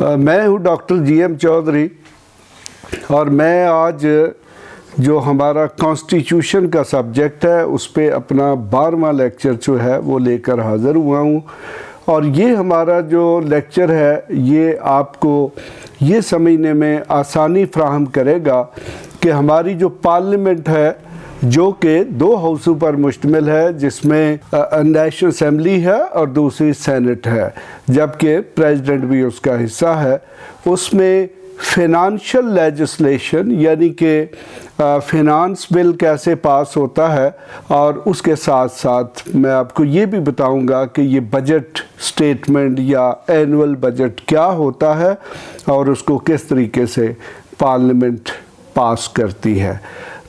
मैं हूँ doctor GM Chaudhary और मैं आज जो हमारा कॉन्स्टिट्यूशन का सब्जेक्ट है उस पे अपना 12वां लेक्चर जो है वो लेकर हाज़िर हुआ हूँ। और ये हमारा जो लेक्चर है ये आपको ये समझने में आसानी फ्राहम करेगा कि हमारी जो पार्लियामेंट है जो कि 2 हाउसों पर मुश्तमिल है, जिसमें नेशनल असेंबली है और दूसरी सेनेट है, जबकि प्रेसिडेंट भी उसका हिस्सा है। उसमें फिनंशियल लेजिस्लेशन यानी कि फिनांस बिल कैसे पास होता है, और उसके साथ साथ मैं आपको ये भी बताऊंगा कि ये बजट स्टेटमेंट या एनुअल बजट क्या होता है और उसको किस तरीके से पार्लियामेंट पास करती है।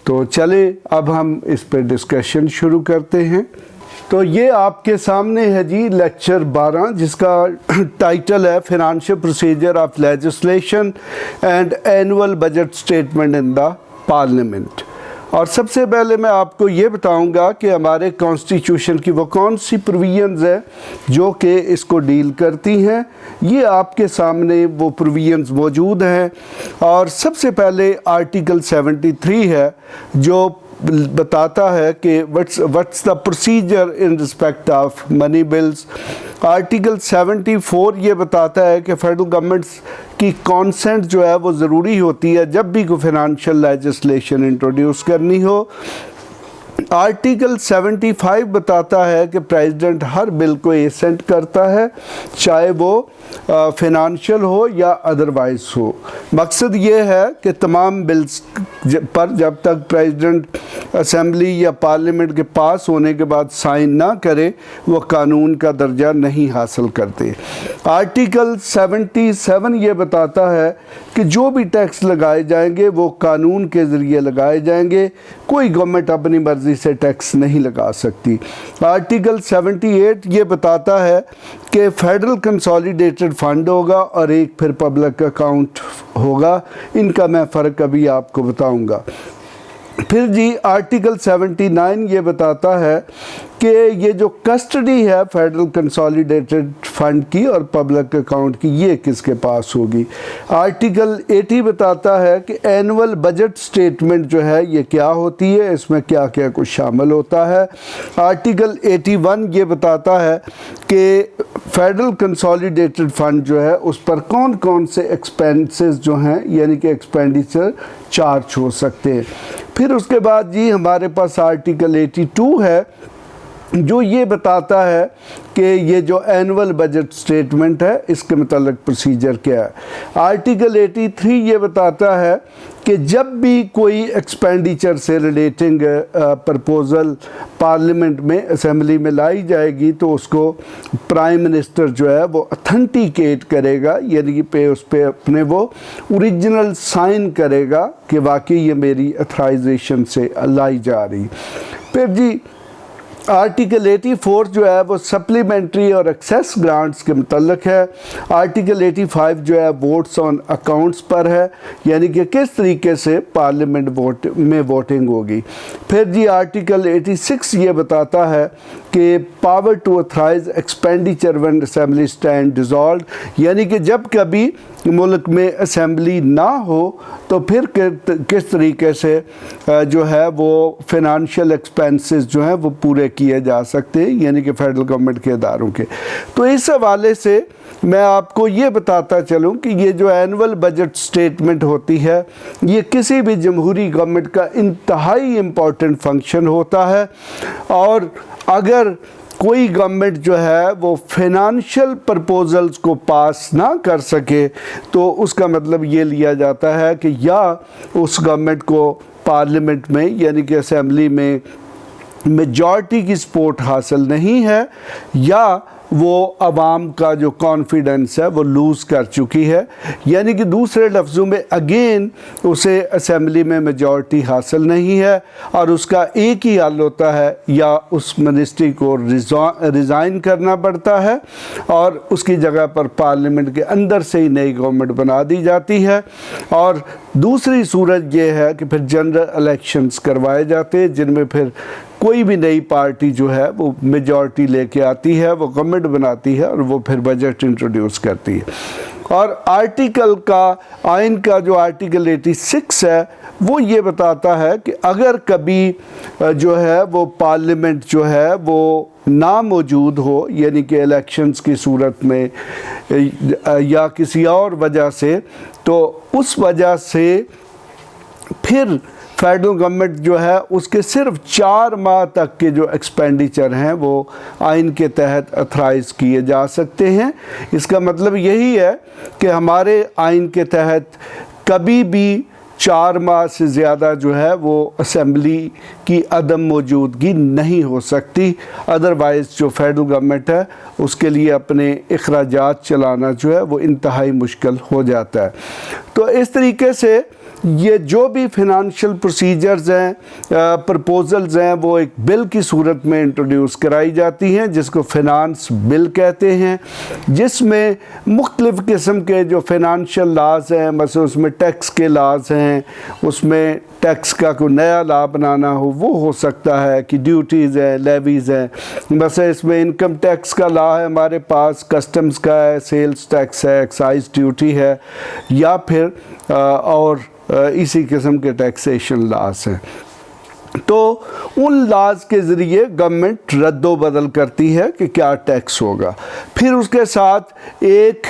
तो चले अब हम इस पर डिस्कशन शुरू करते हैं। तो ये आपके सामने है जी लेक्चर 12, जिसका टाइटल है financial procedure of legislation and annual budget statement in the parliament. और सबसे पहले मैं आपको ये बताऊंगा कि हमारे कॉन्स्टिट्यूशन की वो कौन सी प्रोविजंस है जो कि इसको डील करती हैं। ये आपके सामने वो प्रोविजंस मौजूद हैं। और सबसे पहले आर्टिकल 73 है जो बताता है कि what's the procedure in respect of money bills. Article 74 ये बताता है कि फेडरल गवर्नमेंट्स की कॉन्सेंट जो है वो ज़रूरी होती है जब भी कोई फाइनेंशियल लेजिस्लेशन इंट्रोड्यूस करनी हो। आर्टिकल 75 बताता है कि प्रेसिडेंट हर बिल को एसेंट करता है, चाहे वो फिनेंशियल हो या अदरवाइज हो। मकसद ये है कि तमाम बिल्स पर जब तक प्रेसिडेंट असेंबली या पार्लियामेंट के पास होने के बाद साइन ना करे वो कानून का दर्जा नहीं हासिल करते। आर्टिकल 77 ये बताता है कि जो भी टैक्स लगाए जाएंगे वो कानून के ज़रिए लगाए जाएंगे, कोई गवर्नमेंट अपनी मर्ज़ी से टैक्स नहीं लगा सकती। आर्टिकल 78 ये बताता है कि फेडरल कंसोलिडेटेड फंड होगा और एक फिर पब्लिक अकाउंट होगा। इनका मैं फ़र्क अभी आपको बताऊंगा। फिर जी आर्टिकल 79 ये बताता है कि ये जो कस्टडी है फेडरल कंसोलिडेटेड फंड की और पब्लिक अकाउंट की, ये किसके पास होगी। आर्टिकल 80 बताता है कि एनुअल बजट स्टेटमेंट जो है ये क्या होती है, इसमें क्या क्या कुछ शामिल होता है। आर्टिकल 81 ये बताता है कि फेडरल कंसोलिडेटेड फंड जो है उस पर कौन कौन से एक्सपेंसेस जो हैं यानी कि एक्सपेंडिचर चार्ज हो सकते हैं। फिर उसके बाद जी हमारे पास आर्टिकल 82 है जो ये बताता है कि ये जो एनुअल बजट स्टेटमेंट है इसके मतलब प्रोसीजर क्या है। आर्टिकल 83 ये बताता है कि जब भी कोई एक्सपेंडिचर से रिलेटिंग प्रपोज़ल पार्लियामेंट में असेंबली में लाई जाएगी तो उसको प्राइम मिनिस्टर जो है वो अथेंटिकेट करेगा, यानी कि उस पर अपने वो ओरिजिनल साइन करेगा कि वाकई ये मेरी अथराइजेशन से लाई जा रही। फिर जी आर्टिकल 84 जो है वो सप्लीमेंट्री और एक्सेस ग्रांट्स के मतलब है। आर्टिकल 85 जो है वोट्स ऑन अकाउंट्स पर है, यानी कि किस तरीके से पार्लियामेंट वोटिंग होगी। फिर जी आर्टिकल 86 ये बताता है कि power to authorise expenditure when assembly stand dissolved, यानी कि जब कभी मुल्क में असेंबली ना हो तो फिर किस तरीके से जो है वो फिनेंशियल एक्सपेंसेस जो हैं वो पूरे किए जा सकते हैं, यानी कि फेडरल गवर्नमेंट के इदारों के। तो इस हवाले से मैं आपको ये बताता चलूँ कि ये जो एनुअल बजट स्टेटमेंट होती है ये किसी भी जमहूरी गवर्नमेंट का इंतहाई इम्पॉर्टेंट फंक्शन होता है। और अगर कोई गवर्नमेंट जो है वो फिनेंशियल प्रपोजल्स को पास ना कर सके तो उसका मतलब ये लिया जाता है कि या उस गवर्नमेंट को पार्लियामेंट में यानी कि असेंबली में मेजॉरिटी की सपोर्ट हासिल नहीं है, या वो आवाम का जो कॉन्फिडेंस है वो लूज़ कर चुकी है, यानी कि दूसरे लफ्ज़ों में अगेन उसे असेंबली में मेजॉरिटी हासिल नहीं है और उसका एक ही हल होता है या उस मिनिस्ट्री को रिज़ाइन करना पड़ता है और उसकी जगह पर पार्लियामेंट के अंदर से ही नई गवर्नमेंट बना दी जाती है। और दूसरी सूरत ये है कि फिर जनरल इलेक्शंस करवाए जाते हैं जिनमें फिर कोई भी नई पार्टी जो है वो मेजॉरिटी लेके आती है, वो गवर्नमेंट बनाती है और वो फिर बजट इंट्रोड्यूस करती है। और आर्टिकल का आइन का जो आर्टिकल 86 है वो ये बताता है कि अगर कभी जो है वो पार्लियामेंट जो है वो ना मौजूद हो, यानी कि इलेक्शंस की सूरत में या किसी और वजह से, तो उस वजह से फिर फेडरल गवर्नमेंट जो है उसके सिर्फ 4 माह तक के जो एक्सपेंडिचर हैं वो आइन के तहत अथराइज किए जा सकते हैं। इसका मतलब यही है कि हमारे आइन के तहत कभी भी 4 माह से ज़्यादा जो है वो असेंबली की अदम मौजूदगी नहीं हो सकती। अदरवाइज़ जो फेडरल गवर्नमेंट है उसके लिए अपने अखराजात चलाना जो है वो इंतहाई मुश्किल हो जाता है। तो इस तरीके से ये जो भी फिनंशियल प्रोसीजर्स हैं, प्रपोजल्स हैं, वो एक बिल की सूरत में इंट्रोड्यूस कराई जाती हैं जिसको फिनांस बिल कहते हैं, जिसमें मुख्तलिफ़ किस्म के जो फिनंशियल लाज हैं, मतलब उसमें टैक्स के लाज हैं, उसमें टैक्स का कोई नया लॉ बनाना वो हो सकता है कि ड्यूटीज़ हैं, लेवीज़ हैं। बस इसमें इनकम टैक्स का लॉ है हमारे पास, कस्टम्स का है, सेल्स टैक्स है, एक्साइज ड्यूटी है, या फिर और इसी किस्म के टैक्सेशन लॉस हैं। तो उन लॉज के ज़रिए गवर्नमेंट रद्दो बदल करती है कि क्या टैक्स होगा। फिर उसके साथ एक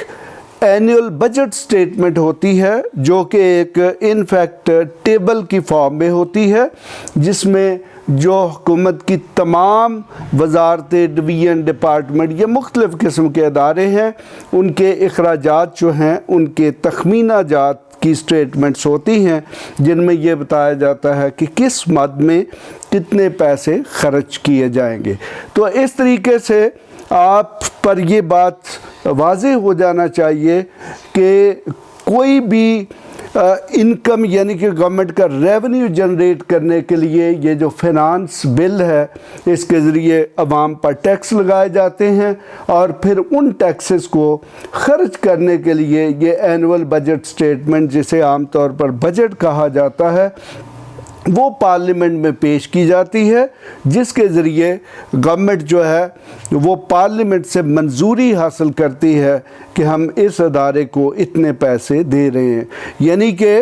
एनुअल बजट स्टेटमेंट होती है जो कि एक इनफैक्ट टेबल की फॉर्म में होती है, जिसमें जो हुकूमत की तमाम वजारतें, डिवीज़न, डिपार्टमेंट या मुख्तलिफ़ किस्म के अदारे हैं उनके अखराजात जो हैं उनके तखमीना जात की स्टेटमेंट्स होती हैं, जिनमें यह बताया जाता है कि किस मद में कितने पैसे खर्च किए जाएंगे। तो इस तरीके से आप पर ये बात वाज़ेह हो जाना चाहिए कि कोई भी इनकम यानी कि गवर्नमेंट का रेवेन्यू जनरेट करने के लिए ये जो फिनांस बिल है इसके ज़रिए अवाम पर टैक्स लगाए जाते हैं, और फिर उन टैक्सेस को खर्च करने के लिए ये एनुअल बजट स्टेटमेंट, जिसे आम तौर पर बजट कहा जाता है, वो पार्लियामेंट में पेश की जाती है, जिसके ज़रिए गवर्नमेंट जो है वो पार्लियामेंट से मंजूरी हासिल करती है कि हम इस अदारे को इतने पैसे दे रहे हैं। यानी कि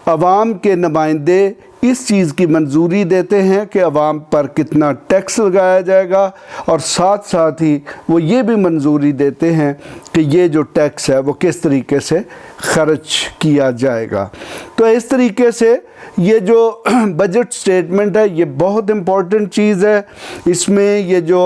अवाम के नुमाइंदे इस चीज़ की मंजूरी देते हैं कि अवाम पर कितना टैक्स लगाया जाएगा, और साथ साथ ही वो ये भी मंजूरी देते हैं कि ये जो टैक्स है वो किस तरीके से ख़र्च किया जाएगा। तो इस तरीके से ये जो बजट स्टेटमेंट है ये बहुत इम्पॉर्टेंट चीज़ है। इसमें ये जो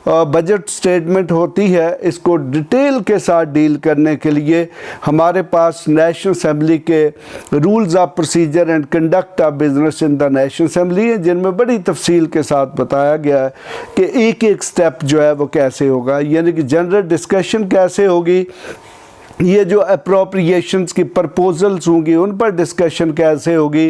बजट स्टेटमेंट होती है इसको डिटेल के साथ डील करने के लिए हमारे पास नेशनल असेंबली के rules of procedure and conduct of business in the national assembly है, जिनमें बड़ी तफसील के साथ बताया गया है कि एक एक स्टेप जो है वो कैसे होगा, यानी कि जनरल डिस्कशन कैसे होगी, ये जो अप्रोप्रिएशंस की प्रपोजल्स होंगी उन पर डिस्कशन कैसे होगी,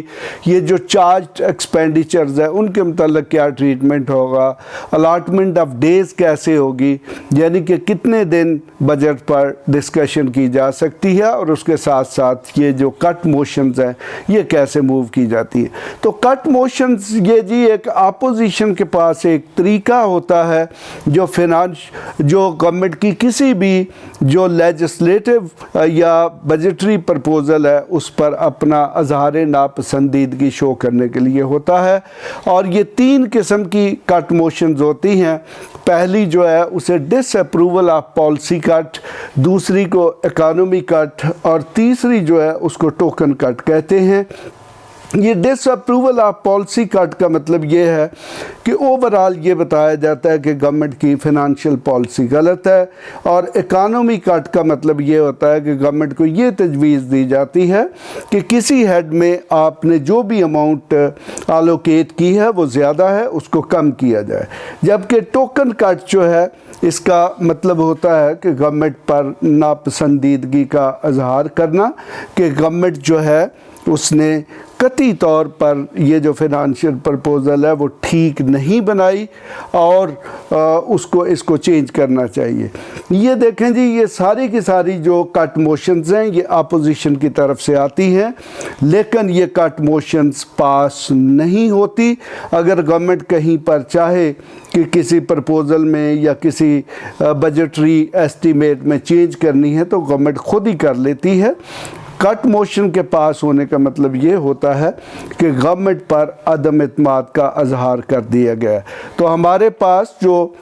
ये जो चार्ज एक्सपेंडिचर्स है उनके मतलब क्या ट्रीटमेंट होगा, अलॉटमेंट ऑफ डेज़ कैसे होगी, यानी कि कितने दिन बजट पर डिस्कशन की जा सकती है, और उसके साथ साथ ये जो कट मोशंस हैं ये कैसे मूव की जाती है। तो कट मोशंस ये जी एक अपोजिशन के पास एक तरीका होता है जो जो गवर्नमेंट की किसी भी जो लेजिस्लेटिव या बजटरी प्रपोजल है उस पर अपना अजहार नापसंदीदगी शो करने के लिए होता है। और ये 3 किस्म की कट मोशंस होती हैं। पहली जो है उसे डिसअप्रूवल ऑफ पॉलिसी कट, दूसरी को इकोनॉमी कट, और तीसरी जो है उसको टोकन कट कहते हैं। ये डिसअप्रूवल ऑफ पॉलिसी कट का मतलब ये है कि ओवरऑल ये बताया जाता है कि गवर्नमेंट की फ़िनांशियल पॉलिसी गलत है, और इकानमी कट का मतलब ये होता है कि गवर्नमेंट को ये तजवीज़ दी जाती है कि किसी हेड में आपने जो भी अमाउंट एलोकेट की है वो ज़्यादा है, उसको कम किया जाए। जबकि टोकन कट जो है इसका मतलब होता है कि गवर्नमेंट पर नापसंदीदगी का इजहार करना कि गवर्नमेंट जो है उसने कतई तौर पर ये जो फिनंशियल प्रपोज़ल है वो ठीक नहीं बनाई और इसको चेंज करना चाहिए। ये देखें जी, ये सारी की सारी जो कट मोशंस हैं ये अपोजिशन की तरफ से आती हैं, लेकिन ये कट मोशंस पास नहीं होती। अगर गवर्नमेंट कहीं पर चाहे कि किसी प्रपोज़ल में या किसी बजटरी एस्टीमेट में चेंज करनी है तो गवर्नमेंट खुद ही कर लेती है। कट मोशन के पास होने का मतलब ये होता है कि गवर्नमेंट पर अदम इत्मीनान का इजहार कर दिया गया। तो हमारे पास जो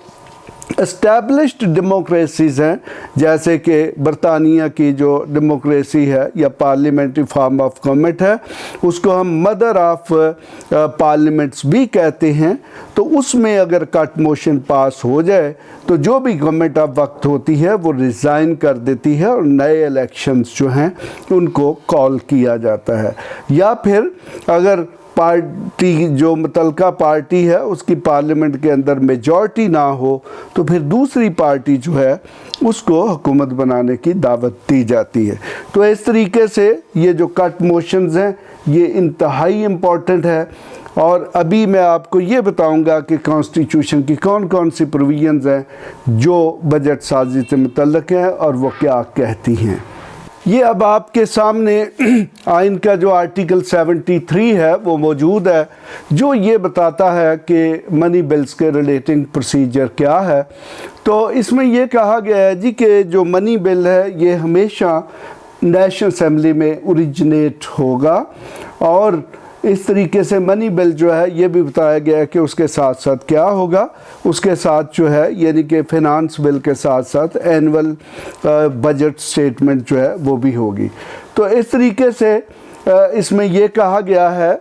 एस्टैब्लिश्ड डेमोक्रेसीज़ हैं, जैसे कि बरतानिया की जो डेमोक्रेसी है या पार्लियामेंट्री फॉर्म ऑफ गवर्नमेंट है, उसको हम मदर ऑफ पार्लियामेंट्स भी कहते हैं, तो उसमें अगर कट मोशन पास हो जाए तो जो भी गवर्नमेंट अब वक्त होती है वो रिज़ाइन कर देती है और नए इलेक्शंस जो हैं उनको कॉल किया जाता है। या फिर अगर पार्टी जो मुतलका पार्टी है उसकी पार्लियामेंट के अंदर मेजॉरिटी ना हो तो फिर दूसरी पार्टी जो है उसको हुकूमत बनाने की दावत दी जाती है। तो इस तरीके से ये जो कट मोशंस हैं ये इंतहाई इम्पॉर्टेंट है। और अभी मैं आपको ये बताऊंगा कि कॉन्स्टिट्यूशन की कौन कौन सी प्रोविजंस हैं जो बजट साजी से मुतल्लिक़ हैं और वो क्या कहती हैं। ये अब आपके सामने आइन का जो आर्टिकल 73 है वो मौजूद है, जो ये बताता है कि मनी बिल्स के रिलेटिंग प्रोसीजर क्या है। तो इसमें ये कहा गया है जी कि जो मनी बिल है ये हमेशा नेशनल असेंबली में ओरिजिनेट होगा, और इस तरीके से मनी बिल जो है ये भी बताया गया है कि उसके साथ साथ क्या होगा, उसके साथ जो है यानी कि फिनांस बिल के साथ साथ एनुअल बजट स्टेटमेंट जो है वो भी होगी। तो इस तरीके से इसमें ये कहा गया है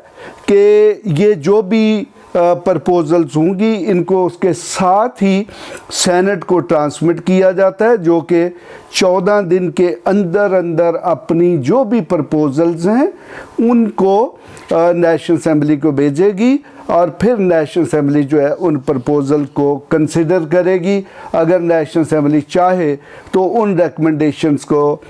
कि ये जो भी प्रपोजल्स होंगी इनको उसके साथ ही सेनेट को ट्रांसमिट किया जाता है, जो कि 14 दिन के अंदर अंदर अपनी जो भी प्रपोजल्स हैं उनको नेशनल असेंबली को भेजेगी और फिर नेशनल असेंबली जो है उन प्रपोज़ल को कंसिडर करेगी। अगर नेशनल असेंबली चाहे तो उन रिकमेंडेशंस को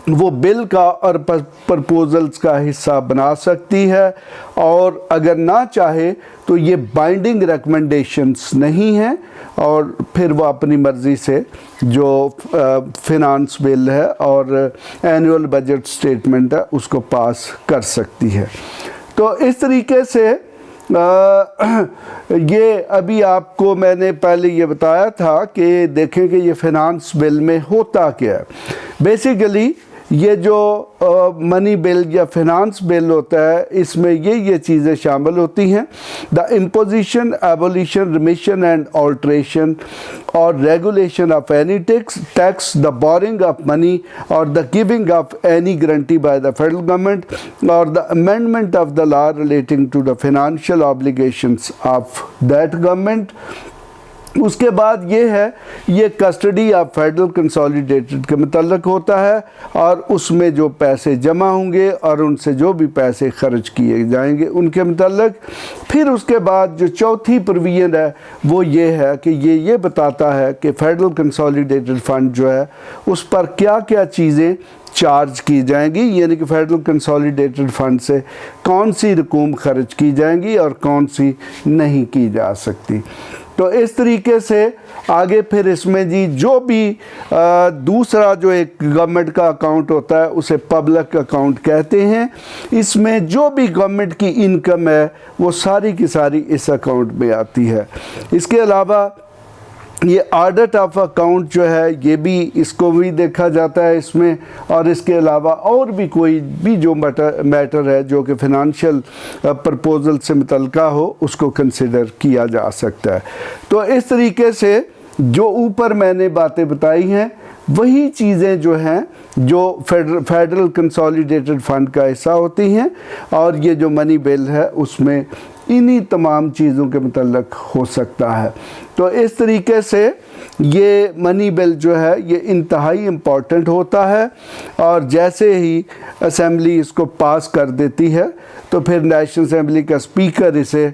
वो बिल का और प्रपोजल्स का हिस्सा बना सकती है, और अगर ना चाहे तो ये बाइंडिंग रिकमेंडेशंस नहीं हैं और फिर वो अपनी मर्ज़ी से जो फिनांस बिल है और एनुअल बजट स्टेटमेंट है उसको पास कर सकती है। तो इस तरीके से ये अभी आपको मैंने पहले ये बताया था कि देखें कि ये फिनांस बिल में होता क्या है। बेसिकली ये जो मनी बिल या फिनांस बिल होता है इसमें ये चीज़ें शामिल होती हैं: the imposition, abolition, remission and alteration और regulation of any tax, the borrowing of money और the giving of any guarantee by the federal government और the amendment of the law relating to the financial obligations of that government. उसके बाद ये है, ये custody of federal consolidated के मतलब होता है और उसमें जो पैसे जमा होंगे और उनसे जो भी पैसे खर्च किए जाएंगे उनके मतलब। फिर उसके बाद जो चौथी प्रोविजन है वो ये है कि ये बताता है कि फेडरल कंसोलिडेटेड फंड जो है उस पर क्या क्या चीज़ें चार्ज की जाएंगी, यानी कि फेडरल कंसोलिडेटेड फंड से कौन सी रकूम खर्च की जाएंगी और कौन सी नहीं की जा सकती। तो इस तरीके से आगे फिर इसमें जी जो भी दूसरा जो एक गवर्नमेंट का अकाउंट होता है उसे पब्लिक अकाउंट कहते हैं। इसमें जो भी गवर्नमेंट की इनकम है वो सारी की सारी इस अकाउंट में आती है। इसके अलावा ये ऑडिट ऑफ अकाउंट जो है ये भी इसको भी देखा जाता है इसमें, और इसके अलावा और भी कोई भी जो मैटर है जो कि फिनंशियल प्रपोजल से मुतल्लिका हो उसको कंसिडर किया जा सकता है। तो इस तरीके से जो ऊपर मैंने बातें बताई हैं वही चीज़ें जो हैं जो फेडरल कंसोलिडेटेड फंड का हिस्सा होती हैं, और ये जो मनी बिल है उसमें इन्हीं तमाम चीज़ों के मुतल्लिक हो सकता है। तो इस तरीके से ये मनी बिल जो है ये इंतहाई इम्पॉर्टेंट होता है, और जैसे ही असेंबली इसको पास कर देती है तो फिर नेशनल असेंबली का स्पीकर इसे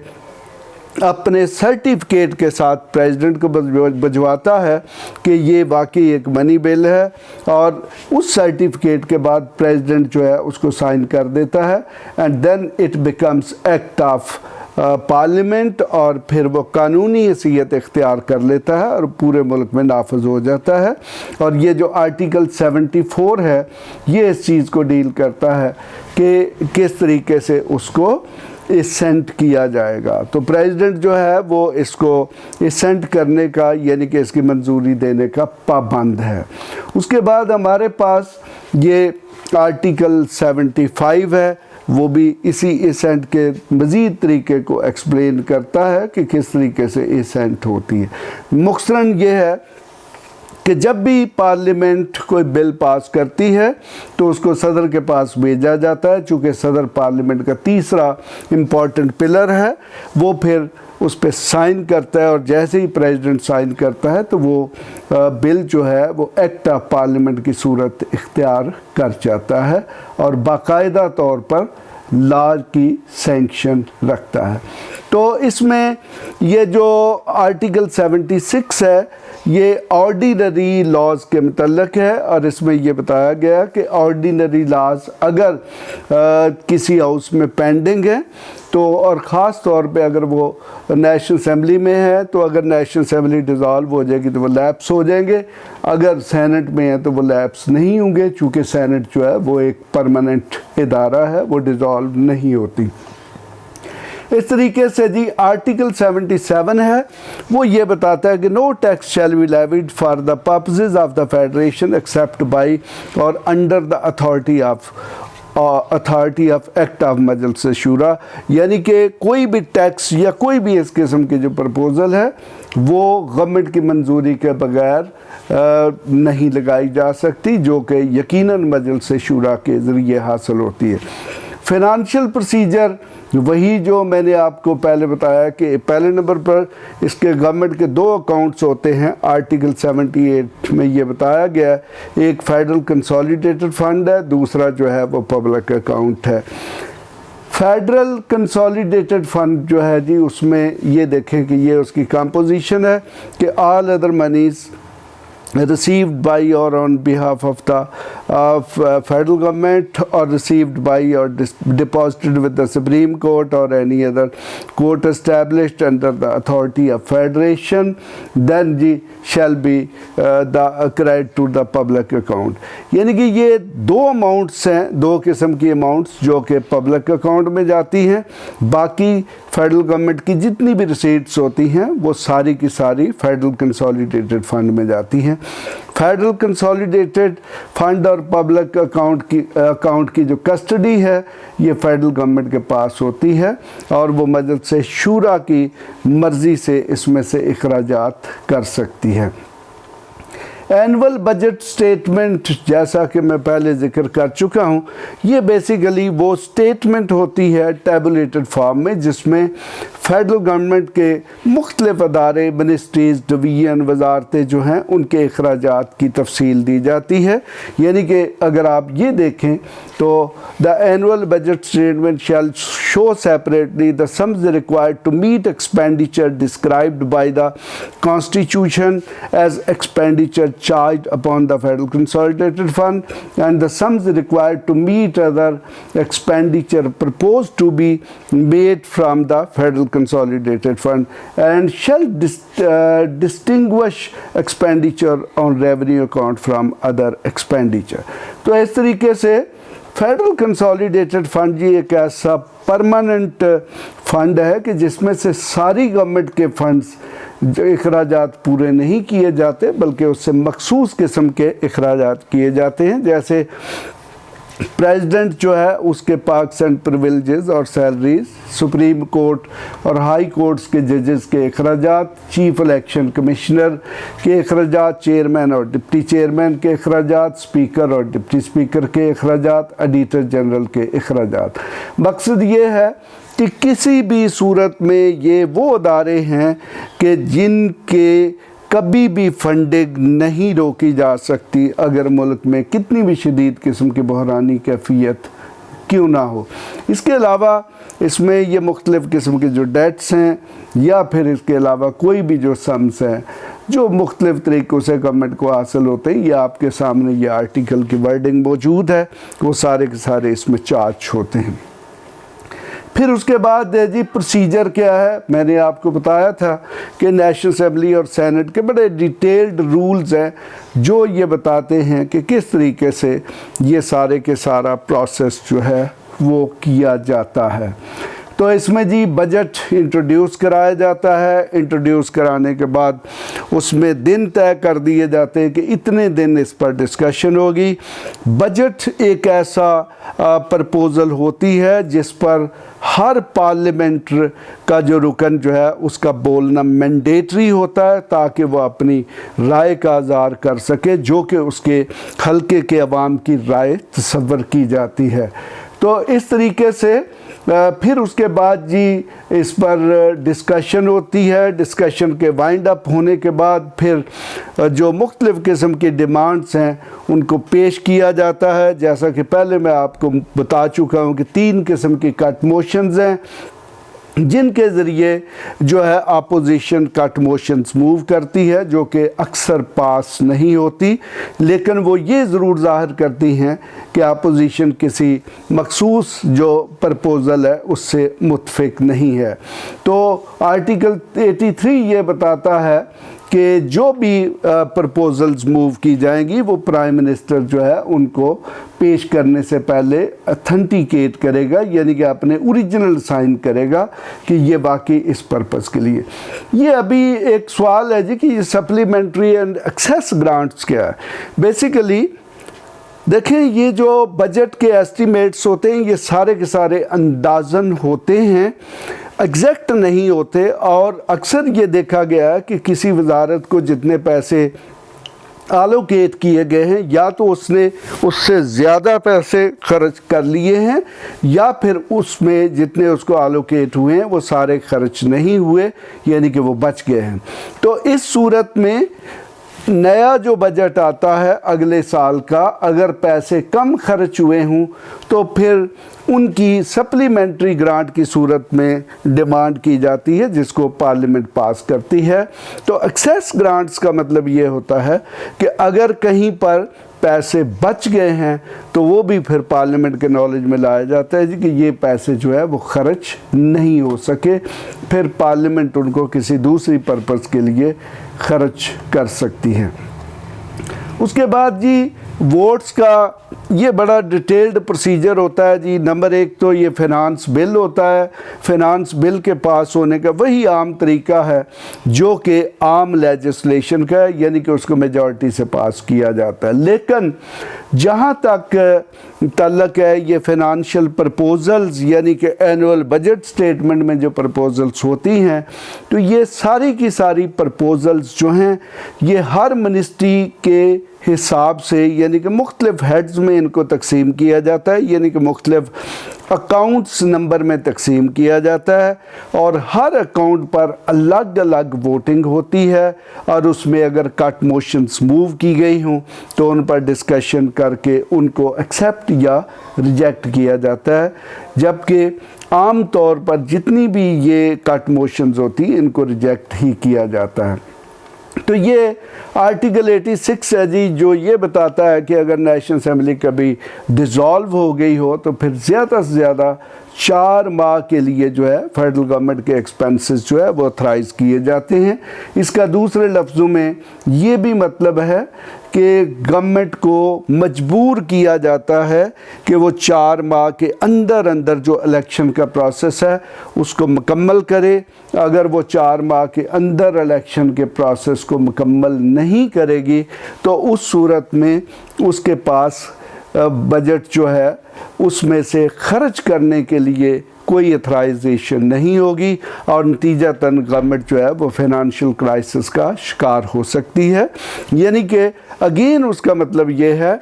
अपने सर्टिफिकेट के साथ प्रेसिडेंट को भिजवाता है कि ये वाकई एक मनी बिल है, और उस सर्टिफिकेट के बाद प्रेसिडेंट जो है उसको साइन कर देता है, and then it becomes act of parliament, और फिर वो कानूनी हैसियत इख्तियार कर लेता है और पूरे मुल्क में नाफज हो जाता है। और ये जो आर्टिकल 74 है ये इस चीज़ को डील करता है कि किस तरीके से उसको इसेंट किया जाएगा। तो प्रेसिडेंट जो है वो इसको इसेंट करने का यानी कि इसकी मंजूरी देने का पाबंद है। उसके बाद हमारे पास ये आर्टिकल 75 है, वो भी इसी इसेंट के मज़ीद तरीके को एक्सप्लेन करता है कि किस तरीके से इसेंट होती है। मुख्तरन ये है कि जब भी पार्लियामेंट कोई बिल पास करती है तो उसको सदर के पास भेजा जाता है। चूँकि सदर पार्लियामेंट का तीसरा इम्पॉर्टेंट पिलर है, वो फिर उस पर साइन करता है, और जैसे ही प्रेसिडेंट साइन करता है तो वो बिल जो है वो एक्ट ऑफ पार्लियामेंट की सूरत इख्तियार कर जाता है और बाकायदा तौर पर लॉ की सैंक्शन रखता है। तो इसमें ये जो आर्टिकल 76 है ये ऑर्डिनरी लॉज के मतलब है, और इसमें ये बताया गया कि ऑर्डिनरी लॉज अगर किसी हाउस में पेंडिंग है तो, और ख़ास तौर पे अगर वो नेशनल असेंबली में है तो अगर नेशनल असेंबली डिज़ोल्व हो जाएगी तो वो लैप्स हो जाएंगे, अगर सेनेट में है तो वो लैप्स नहीं होंगे, चूँकि सेनेट जो है वो एक परमानेंट इदारा है, वो डिज़ोल्व नहीं होती। इस तरीके से जी आर्टिकल 77 है, वो ये बताता है कि no tax shall be levied for the purposes of the federation except by or under the authority of act of Majlis Shura, यानी कि कोई भी टैक्स या कोई भी इस किस्म की जो प्रपोज़ल है वो गवर्नमेंट की मंजूरी के बगैर नहीं लगाई जा सकती, जो कि यकीनन मजलिस शूरा के ज़रिए हासिल होती है। फ़ाइनेंशियल प्रोसीजर वही जो मैंने आपको पहले बताया कि पहले नंबर पर इसके गवर्नमेंट के दो अकाउंट्स होते हैं। आर्टिकल 78 में ये बताया गया, एक फेडरल कंसोलिडेटेड फंड है, दूसरा जो है वो पब्लिक अकाउंट है। फेडरल कंसोलिडेटेड फंड जो है जी उसमें ये देखें कि ये उसकी कंपोजिशन है कि all other monies received by or on behalf of the federal government or received by or deposited with the Supreme Court or any other court established under the authority of federation, then shall be the credit to the public account। यानी कि ये दो amounts हैं, दो किस्म की amounts जो कि पब्लिक अकाउंट में जाती हैं, बाकी फेडरल गवर्नमेंट की जितनी भी रिसीट्स होती हैं वो सारी की सारी फेडरल कंसोलिडेटेड फंड में जाती हैं। फेडरल कंसोलिडेटेड फंड और पब्लिक अकाउंट की जो कस्टडी है ये फेडरल गवर्नमेंट के पास होती है, और वो मजलिस शूरा की मर्ज़ी से इसमें से इखराजात कर सकती है। एनुअल बजट स्टेटमेंट जैसा कि मैं पहले ज़िक्र कर चुका हूँ, ये बेसिकली वो स्टेटमेंट होती है टैबुलेटेड फॉर्म में जिसमें फेडरल गवर्नमेंट के मुख्तलिफ अदारे, मिनिस्ट्रीज़, डिवीज़न, वजारतें जो हैं उनके अखराजात की तफसील दी जाती है। यानी कि अगर आप ये देखें तो the annual budget statement shall show separately the sums required to meet expenditure described by the constitution as expenditure charged upon the federal consolidated fund and the sums required to meet other expenditure proposed to be made from the federal consolidated fund and shall distinguish expenditure on revenue account from other expenditure। तो इस तरीके से federal consolidated fund जी एक ऐसा permanent fund है कि जिसमें से सारी गवर्नमेंट के फंड्स जो अखराजात पूरे नहीं किए जाते बल्कि उससे मखसूस किस्म के अखराजात किए जाते हैं। जैसे प्रेसिडेंट जो है उसके पार्क्स एंड प्रिविलेजेस और सैलरीज, सुप्रीम कोर्ट और हाई कोर्ट्स के जजेस के अखराजात, चीफ इलेक्शन कमिश्नर के अखराजात, चेयरमैन और डिप्टी चेयरमैन के अखराजात, स्पीकर और डिप्टी स्पीकर के अखराजात, एडिटर जनरल के अखराजात। मकसद ये है कि किसी भी सूरत में ये वो अदारे हैं कि जिनके कभी भी फंडिंग नहीं रोकी जा सकती अगर मुल्क में कितनी भी शदीद किस्म की बहरानी कैफियत क्यों ना हो। इसके अलावा इसमें ये मुख्तलिफ़ किस्म के जो डेट्स हैं या फिर इसके अलावा कोई भी जो सम्स हैं जो मुख्तलिफ़ तरीक़ों से गवर्नमेंट को हासिल होते हैं, ये आपके सामने ये आर्टिकल की वर्डिंग मौजूद है, वो सारे के सारे इसमें चार्ज होते हैं। फिर उसके बाद जी प्रोसीजर क्या है, मैंने आपको बताया था कि नेशनल असेंबली और सेनेट के बड़े डिटेल्ड रूल्स हैं जो ये बताते हैं कि किस तरीके से ये सारे के सारा प्रोसेस जो है वो किया जाता है। तो इसमें जी बजट इंट्रोड्यूस कराया जाता है, इंट्रोड्यूस कराने के बाद उसमें दिन तय कर दिए जाते हैं कि इतने दिन इस पर डिस्कशन होगी। बजट एक ऐसा प्रपोज़ल होती है जिस पर हर पार्लियामेंट का जो रुकन जो है उसका बोलना मैंडेटरी होता है ताकि वह अपनी राय का इज़हार कर सके जो कि उसके हल्के के अवाम की राय तस्वर की जाती है। तो इस तरीके से फिर उसके बाद जी इस पर डिस्कशन होती है। डिस्कशन के वाइंड अप होने के बाद फिर जो मुख्तलिफ़ किस्म की डिमांड्स हैं उनको पेश किया जाता है। जैसा कि पहले मैं आपको बता चुका हूँ कि 3 किस्म की कट मोशंस हैं जिनके ज़रिए जो है अपोजिशन कट मोशंस मूव करती है, जो कि अक्सर पास नहीं होती, लेकिन वो ये ज़रूर ज़ाहिर करती हैं कि अपोजिशन किसी मखसूस जो प्रपोज़ल है उससे मुत्फिक नहीं है। तो आर्टिकल 83 ये बताता है कि जो भी प्रपोज़ल्स मूव की जाएंगी वो प्राइम मिनिस्टर जो है उनको पेश करने से पहले अथेंटिकेट करेगा, यानी कि अपने ओरिजिनल साइन करेगा कि ये वाकई इस पर्पज़ के लिए। ये अभी एक सवाल है जी कि ये सप्लीमेंट्री एंड एक्सेस ग्रांट्स क्या है। बेसिकली देखें, ये जो बजट के एस्टीमेट्स होते हैं ये सारे के सारे अंदाज़न होते हैं, एग्जैक्ट नहीं होते, और अक्सर ये देखा गया है कि किसी वजारत को जितने पैसे एलोकेट किए गए हैं या तो उसने उससे ज़्यादा पैसे खर्च कर लिए हैं या फिर उसमें जितने उसको एलोकेट हुए हैं वो सारे खर्च नहीं हुए, यानी कि वो बच गए हैं। तो इस सूरत में नया जो बजट आता है अगले साल का, अगर पैसे कम खर्च हुए हों तो फिर उनकी सप्लीमेंट्री ग्रांट की सूरत में डिमांड की जाती है जिसको पार्लियामेंट पास करती है। तो एक्सेस ग्रांट्स का मतलब ये होता है कि अगर कहीं पर पैसे बच गए हैं तो वो भी फिर पार्लियामेंट के नॉलेज में लाया जाता है जी कि ये पैसे जो है वो खर्च नहीं हो सके, फिर पार्लियामेंट उनको किसी दूसरी पर्पज़ के लिए खर्च कर सकती है। उसके बाद जी वोट्स का ये बड़ा डिटेल्ड प्रोसीजर होता है जी। नंबर 1 तो ये फिनांस बिल होता है। फिनांस बिल के पास होने का वही आम तरीका है जो कि आम लेजिस्लेशन का है, यानी कि उसको मेजॉरिटी से पास किया जाता है। लेकिन जहाँ तक तल्लक है ये फिनंशियल प्रपोजल्स, यानी कि एनुअल बजट स्टेटमेंट में जो प्रपोजल्स होती हैं, तो ये सारी की सारी प्रपोजल्स जो हैं ये हर मिनिस्ट्री के हिसाब से, यानी कि मुख्तलिफ हेड्स में इनको तकसीम किया जाता है, यानी कि मुख्तलिफ अकाउंट्स नंबर में तकसीम किया जाता है और हर अकाउंट पर अलग अलग वोटिंग होती है और उसमें अगर कट मोशंस मूव की गई हों तो उन पर डिस्कशन करके उनको एक्सेप्ट या रिजेक्ट किया जाता है। जबकि आम तौर पर जितनी भी ये कट मोशंस होती हैं इनको रिजेक्ट ही किया जाता है। तो ये आर्टिकल 86 है जी जो ये बताता है कि अगर नेशनल असेंबली कभी डिज़ोल्व हो गई हो तो फिर ज़्यादा से ज़्यादा 4 माह के लिए जो है फेडरल गवर्नमेंट के एक्सपेंसेस जो है वो ऑथराइज़ किए जाते हैं। इसका दूसरे लफ्ज़ों में ये भी मतलब है कि गवर्नमेंट को मजबूर किया जाता है कि वो 4 माह के अंदर अंदर जो इलेक्शन का प्रोसेस है उसको मुकम्मल करे। अगर वो 4 माह के अंदर इलेक्शन के प्रोसेस को मुकम्मल नहीं करेगी तो उस सूरत में उसके पास बजट जो है उसमें से खर्च करने के लिए कोई अथराइजेशन नहीं होगी और नतीजतन गवर्नमेंट जो है वो फाइनेंशियल क्राइसिस का शिकार हो सकती है। यानी कि अगेन उसका मतलब ये है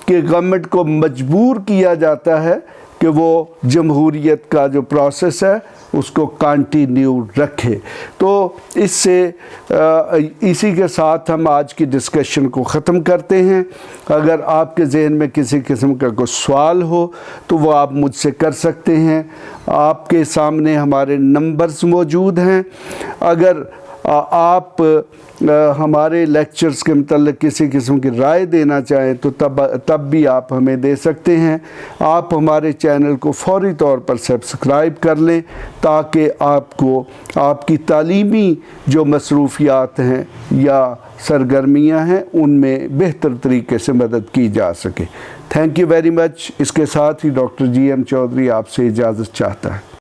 कि गवर्नमेंट को मजबूर किया जाता है कि वो जमहूरियत का जो प्रोसेस है उसको कंटिन्यू रखे। तो इससे इसी के साथ हम आज की डिस्कशन को ख़त्म करते हैं। अगर आपके जहन में किसी किस्म का कोई सवाल हो तो वो आप मुझसे कर सकते हैं। आपके सामने हमारे नंबर्स मौजूद हैं। अगर आप हमारे लेक्चर्स के मतलब किसी किस्म की राय देना चाहें तो तब भी आप हमें दे सकते हैं। आप हमारे चैनल को फौरी तौर पर सब्सक्राइब कर लें ताकि आपको आपकी तालीमी जो मसरूफियात हैं या सरगर्मियां हैं उनमें बेहतर तरीके से मदद की जा सके। Thank you very much. इसके साथ ही डॉक्टर GM चौधरी आपसे इजाज़त चाहता है।